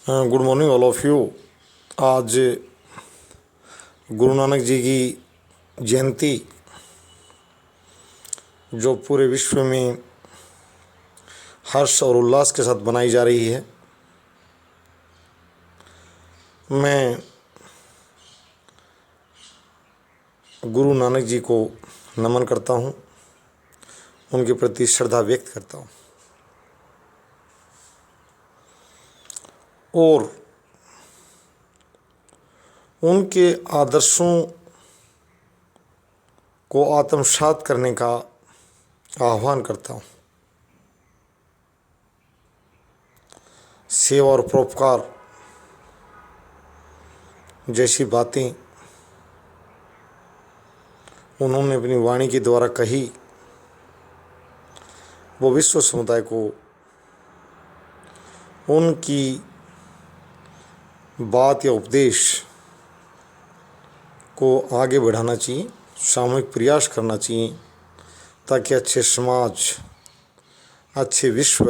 Good morning all of you. आज गुरु नानक जी की जयंती जो पूरे विश्व में हर्ष और उल्लास के साथ मनाई जा रही है, मैं गुरु नानक जी को नमन करता हूँ, उनके प्रति श्रद्धा व्यक्त करता हूँ और उनके आदर्शों को आत्मसात करने का आह्वान करता हूँ। सेवा और परोपकार जैसी बातें उन्होंने अपनी वाणी के द्वारा कही, वो विश्व समुदाय को उनकी बात या उपदेश को आगे बढ़ाना चाहिए, सामूहिक प्रयास करना चाहिए ताकि अच्छे समाज, अच्छे विश्व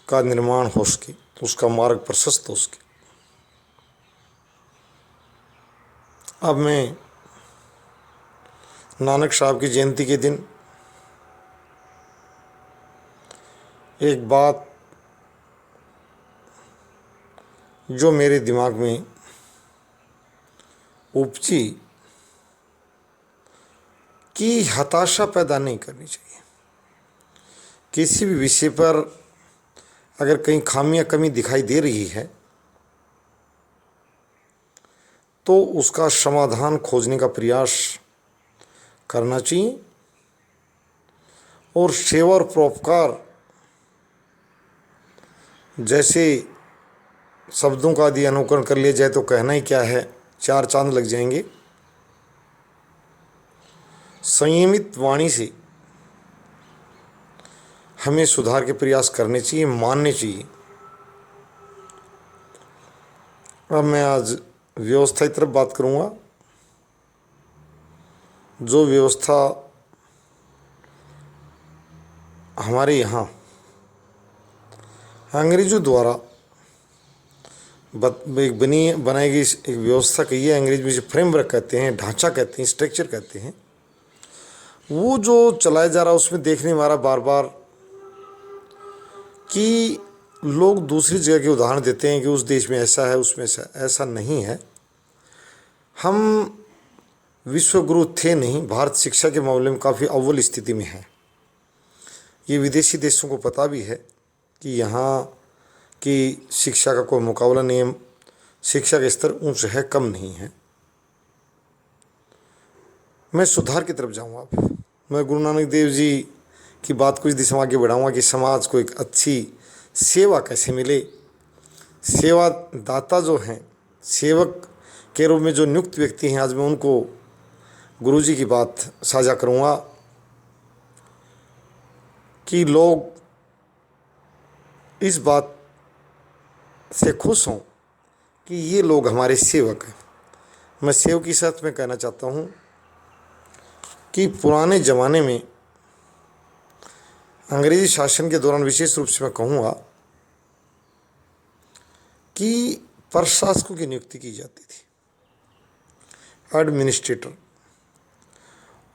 का निर्माण हो सके, उसका मार्ग प्रशस्त हो सके। अब मैं नानक साहब की जयंती के दिन एक बात जो मेरे दिमाग में उपजी कि हताशा पैदा नहीं करनी चाहिए। किसी भी विषय पर अगर कहीं खामी या कमी दिखाई दे रही है तो उसका समाधान खोजने का प्रयास करना चाहिए और सेवा और परोपकार जैसे शब्दों का यदि अनुकरण कर लिया जाए तो कहना ही क्या है, चार चांद लग जाएंगे। संयमित वाणी से हमें सुधार के प्रयास करने चाहिए, मानने चाहिए। अब मैं आज व्यवस्था की तरफ बात करूँगा। जो व्यवस्था हमारे यहाँ अंग्रेजों द्वारा एक बनाई गई एक व्यवस्था कही है, अंग्रेज में जो फ्रेमवर्क कहते हैं, ढांचा कहते हैं, स्ट्रक्चर कहते हैं, वो जो चलाया जा रहा है उसमें देखने वाला बार बार कि लोग दूसरी जगह के उदाहरण देते हैं कि उस देश में ऐसा है, उसमें ऐसा नहीं है। हम विश्वगुरु थे नहीं, भारत शिक्षा के मामले में काफ़ी अव्वल स्थिति में है। ये विदेशी देशों को पता भी है कि यहाँ की शिक्षा का कोई मुकाबला नहीं है, शिक्षा का स्तर ऊंच है, कम नहीं है। मैं सुधार की तरफ जाऊँगा। अब मैं गुरु नानक देव जी की बात को इस दिशा में आगे बढ़ाऊँगा कि समाज को एक अच्छी सेवा कैसे मिले। सेवादाता जो हैं, सेवक के रूप में जो नियुक्त व्यक्ति हैं, आज मैं उनको गुरु जी की बात साझा करूँगा कि लोग इस बात से खुश हों कि ये लोग हमारे सेवक हैं। मैं सेवक के साथ में कहना चाहता हूँ कि पुराने ज़माने में अंग्रेजी शासन के दौरान विशेष रूप से मैं कहूँगा कि प्रशासकों की नियुक्ति की जाती थी, एडमिनिस्ट्रेटर।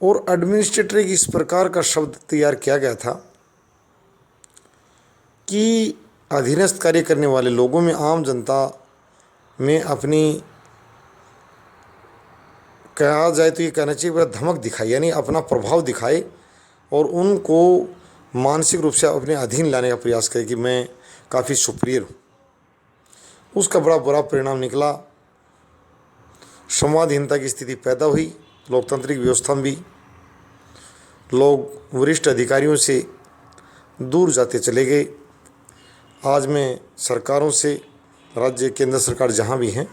और एडमिनिस्ट्रेटर एक इस प्रकार का शब्द तैयार किया गया था कि अधीनस्थ कार्य करने वाले लोगों में, आम जनता में अपनी, कहा जाए तो ये कहना चाहिए बड़ा धमक दिखाए, यानी अपना प्रभाव दिखाए और उनको मानसिक रूप से अपने अधीन लाने का प्रयास करे कि मैं काफ़ी सुपीरियर हूँ। उसका बड़ा बुरा परिणाम निकला, संवादहीनता की स्थिति पैदा हुई, लोकतांत्रिक व्यवस्था में भी लोग वरिष्ठ अधिकारियों से दूर जाते चले गए। आज मैं सरकारों से, राज्य केंद्र सरकार जहाँ भी हैं,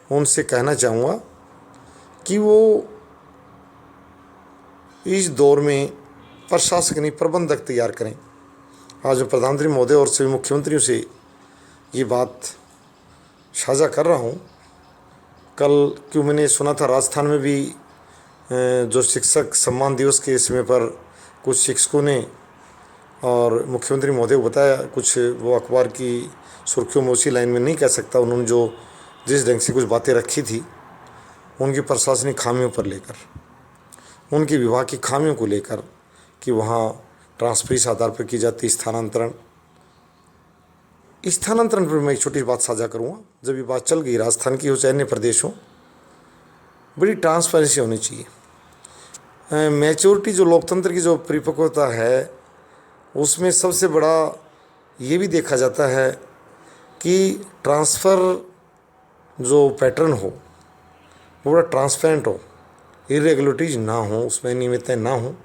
उनसे कहना चाहूँगा कि वो इस दौर में प्रशासक नहीं, प्रबंधक तैयार करें। आज मैं प्रधानमंत्री महोदय और सभी मुख्यमंत्रियों से ये बात साझा कर रहा हूँ। कल क्यों मैंने सुना था राजस्थान में भी जो शिक्षक सम्मान दिवस के समय पर कुछ शिक्षकों ने और मुख्यमंत्री महोदय को बताया कुछ, वो अखबार की सुर्खियों में उसी लाइन में नहीं कह सकता, उन्होंने जो जिस ढंग से कुछ बातें रखी थी उनकी प्रशासनिक खामियों पर लेकर, उनके विभाग की खामियों को लेकर कि वहाँ ट्रांसफर इस आधार पर की जाती स्थानांतरण पर मैं एक छोटी बात साझा करूँगा। जब ये बात चल गई राजस्थान की हो चाहे अन्य प्रदेश हो, बड़ी ट्रांसपेरेंसी होनी चाहिए। मैच्योरिटी जो लोकतंत्र की जो परिपक्वता है उसमें सबसे बड़ा ये भी देखा जाता है कि ट्रांसफ़र जो पैटर्न हो वो बड़ा ट्रांसपेरेंट हो, इरेगुलरिटीज ना हो, उसमें अनियमितताएं ना हो,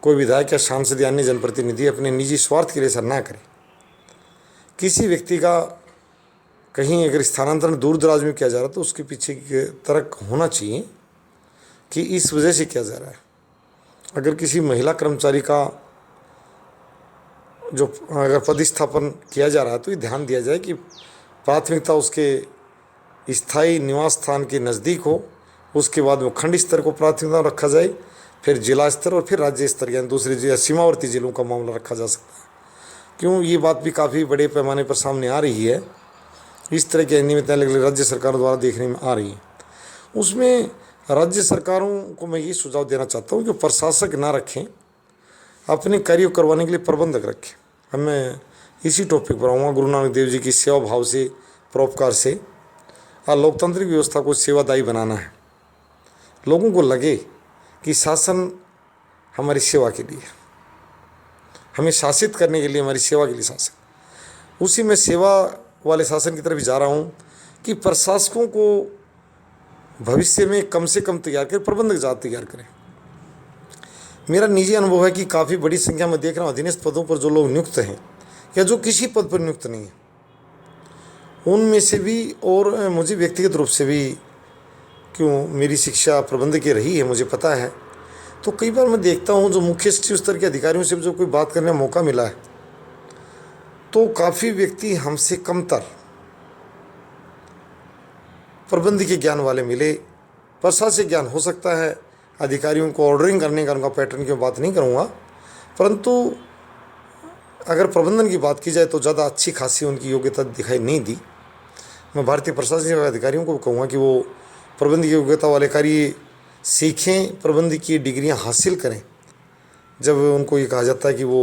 कोई विधायक या सांसद या अन्य जनप्रतिनिधि अपने निजी स्वार्थ के लिए ऐसा ना करे। किसी व्यक्ति का कहीं अगर स्थानांतरण दूर दराज में किया जा रहा है तो उसके पीछे तर्क होना चाहिए कि इस वजह से किया जा रहा है। अगर किसी महिला कर्मचारी का जो अगर पदस्थापन किया जा रहा है तो ये ध्यान दिया जाए कि प्राथमिकता उसके स्थायी निवास स्थान के नज़दीक हो, उसके बाद वो खंड स्तर को प्राथमिकता रखा जाए, फिर जिला स्तर और फिर राज्य स्तर यानी दूसरे सीमावर्ती जिलों का मामला रखा जा सकता है। क्यों ये बात भी काफ़ी बड़े पैमाने पर सामने आ रही है, इस तरह की अनियमितताएं राज्य सरकारों द्वारा देखने में आ रही है। उसमें राज्य सरकारों को मैं ये सुझाव देना चाहता हूँ कि प्रशासक ना रखें, अपने कार्य करवाने के लिए प्रबंधक रखें। अब मैं इसी टॉपिक पर आऊँगा। गुरु नानक देव जी की सेवा भाव से, परोपकार से लोकतांत्रिक व्यवस्था को सेवादायी बनाना है। लोगों को लगे कि शासन हमारी सेवा के लिए, हमें शासित करने के लिए, हमारी सेवा के लिए शासन। उसी में सेवा वाले शासन की तरफ जा रहा हूँ कि प्रशासकों को भविष्य में कम से कम तैयार करें, प्रबंधक ज़्यादा तैयार करें। मेरा निजी अनुभव है कि काफ़ी बड़ी संख्या में देख रहा हूँ अधीनस्थ पदों पर जो लोग नियुक्त हैं या जो किसी पद पर नियुक्त नहीं है, उनमें से भी, और मुझे व्यक्तिगत रूप से भी, क्यों मेरी शिक्षा प्रबंधकीय रही है, मुझे पता है, तो कई बार मैं देखता हूँ जो मुख्य सचिव स्तर के अधिकारियों से जो कोई बात करने का मौका मिला है तो काफ़ी व्यक्ति हमसे कमतर प्रबंधकीय ज्ञान वाले मिले। प्रशासनिक ज्ञान हो सकता है, अधिकारियों को ऑर्डरिंग करने का उनका पैटर्न की बात नहीं करूँगा, परंतु अगर प्रबंधन की बात की जाए तो ज़्यादा अच्छी खासी उनकी योग्यता दिखाई नहीं दी। मैं भारतीय प्रशासनिक अधिकारियों को कहूँगा कि वो प्रबंधकीय योग्यता वाले कार्य सीखें, प्रबंधकीय डिग्रियां हासिल करें। जब उनको ये कहा जाता है कि वो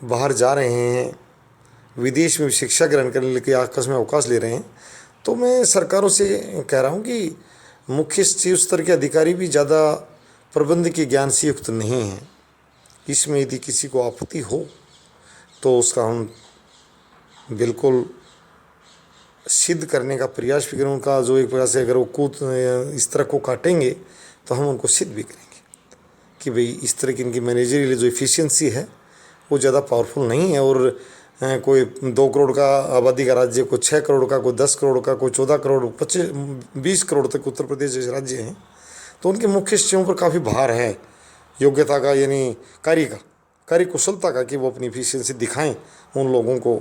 बाहर जा रहे हैं, विदेश में शिक्षा ग्रहण करने के आकस्मिक अवकाश ले रहे हैं, तो मैं सरकारों से कह रहा हूँ कि मुख्य सचिव स्तर के अधिकारी भी ज़्यादा प्रबंधकीय ज्ञान से युक्त नहीं हैं। इसमें यदि किसी को आपत्ति हो तो उसका हम बिल्कुल सिद्ध करने का प्रयास भी करें। उनका जो एक प्रकार से अगर वो कूद इस तरह को काटेंगे तो हम उनको सिद्ध भी करेंगे कि भाई इस तरह की इनकी मैनेजरियल जो एफिशिएंसी है वो ज़्यादा पावरफुल नहीं है। और कोई 2 करोड़ का आबादी का राज्य, कोई 6 करोड़ का, कोई 10 करोड़ का, कोई 14 करोड़, 20 करोड़ तक उत्तर प्रदेश जैसे राज्य हैं, तो उनके मुख्य सचिवों पर काफ़ी भार है योग्यता का, यानी कार्य कुशलता का, कि वो अपनी एफिशिएंसी दिखाएं, उन लोगों को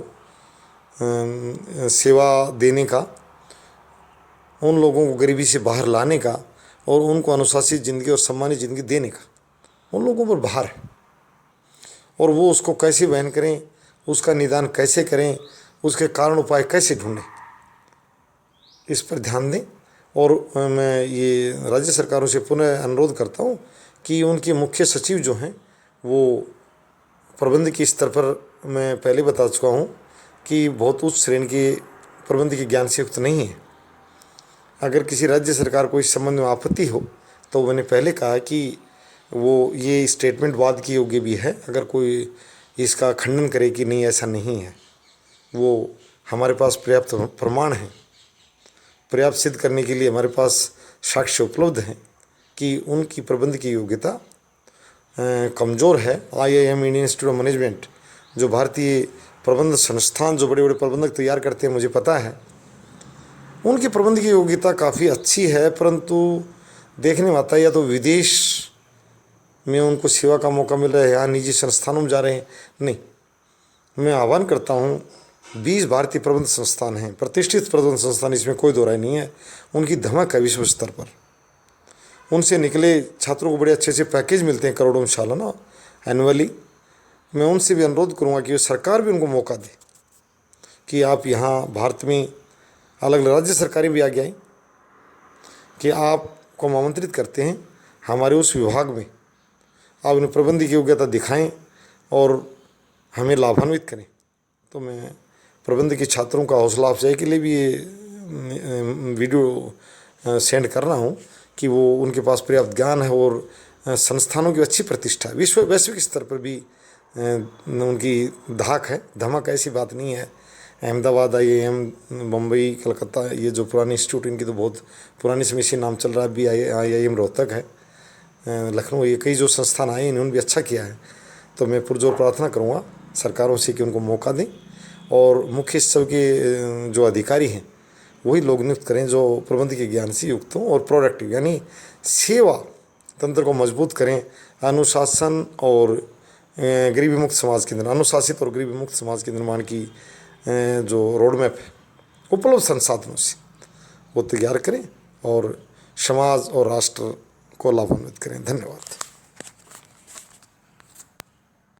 सेवा देने का, उन लोगों को गरीबी से बाहर लाने का और उनको अनुशासित ज़िंदगी और सम्मानित ज़िंदगी देने का, उन लोगों पर भार है। और वो उसको कैसे वहन करें, उसका निदान कैसे करें, उसके कारण उपाय कैसे ढूंढें, इस पर ध्यान दें। और मैं ये राज्य सरकारों से पुनः अनुरोध करता हूँ कि उनके मुख्य सचिव जो हैं वो प्रबंधकीय स्तर पर, मैं पहले बता चुका हूँ कि बहुत उच्च श्रेणी के प्रबंधकीय ज्ञान से युक्त नहीं है। अगर किसी राज्य सरकार को इस संबंध में आपत्ति हो तो मैंने पहले कहा कि वो ये स्टेटमेंट वाद के योग्य भी है। अगर कोई इसका खंडन करे कि नहीं ऐसा नहीं है, वो हमारे पास पर्याप्त प्रमाण हैं, पर्याप्त सिद्ध करने के लिए हमारे पास साक्ष्य उपलब्ध हैं कि उनकी प्रबंधकीय योग्यता कमज़ोर है। IIM, Indian institute of management, जो भारतीय प्रबंध संस्थान जो बड़े बड़े प्रबंधक तैयार करते हैं, मुझे पता है उनकी प्रबंधकीय योग्यता काफ़ी अच्छी है, परंतु देखने में आता है या तो विदेश में उनको सेवा का मौका मिल रहा है, यहाँ निजी संस्थानों में जा रहे हैं। नहीं, मैं आह्वान करता हूँ, 20 भारतीय प्रबंध संस्थान हैं, प्रतिष्ठित प्रबंध संस्थान, इसमें कोई दो राय नहीं है। उनकी धमक है विश्व स्तर पर, उनसे निकले छात्रों को बड़े अच्छे अच्छे पैकेज मिलते हैं, करोड़ों में सालाना एनुअली, मैं उनसे भी अनुरोध करूँगा कि सरकार भी उनको मौका दे कि आप यहाँ भारत में अलग अलग राज्य सरकारें भी आगे आई कि आपको हम आमंत्रित करते हैं हमारे उस विभाग में, आप उन्हें प्रबंधकीय योग्यता दिखाएं और हमें लाभान्वित करें। तो मैं प्रबंधकीय छात्रों का हौसला अफजाई के लिए भी ये वीडियो सेंड कर रहा हूँ कि वो उनके पास पर्याप्त ज्ञान है और संस्थानों की अच्छी प्रतिष्ठा है, वैश्विक स्तर पर भी उनकी धाक है, धमक। ऐसी बात नहीं है। अहमदाबाद IIM, बम्बई, कलकत्ता, ये जो पुराने इंस्टीट्यूट इनकी तो बहुत पुरानी समय से नाम चल रहा है। भी IIM रोहतक है, लखनऊ, ये कई जो संस्थान आए इन्होंने भी अच्छा किया है। तो मैं पुरजोर प्रार्थना करूँगा सरकारों से कि उनको मौका दें और मुख्य सचिव के जो अधिकारी हैं वही लोग नियुक्त करें जो प्रबंधकीय ज्ञान से युक्त हों और प्रोडक्टिव यानी सेवा तंत्र को मजबूत करें। अनुशासन और गरीबी मुक्त समाज के निर्माण, अनुशासित और गरीबी मुक्त समाज के निर्माण की जो रोड मैप है उपलब्ध संसाधनों से वो तैयार करें और समाज और राष्ट्र को लाभान्वित करें। धन्यवाद।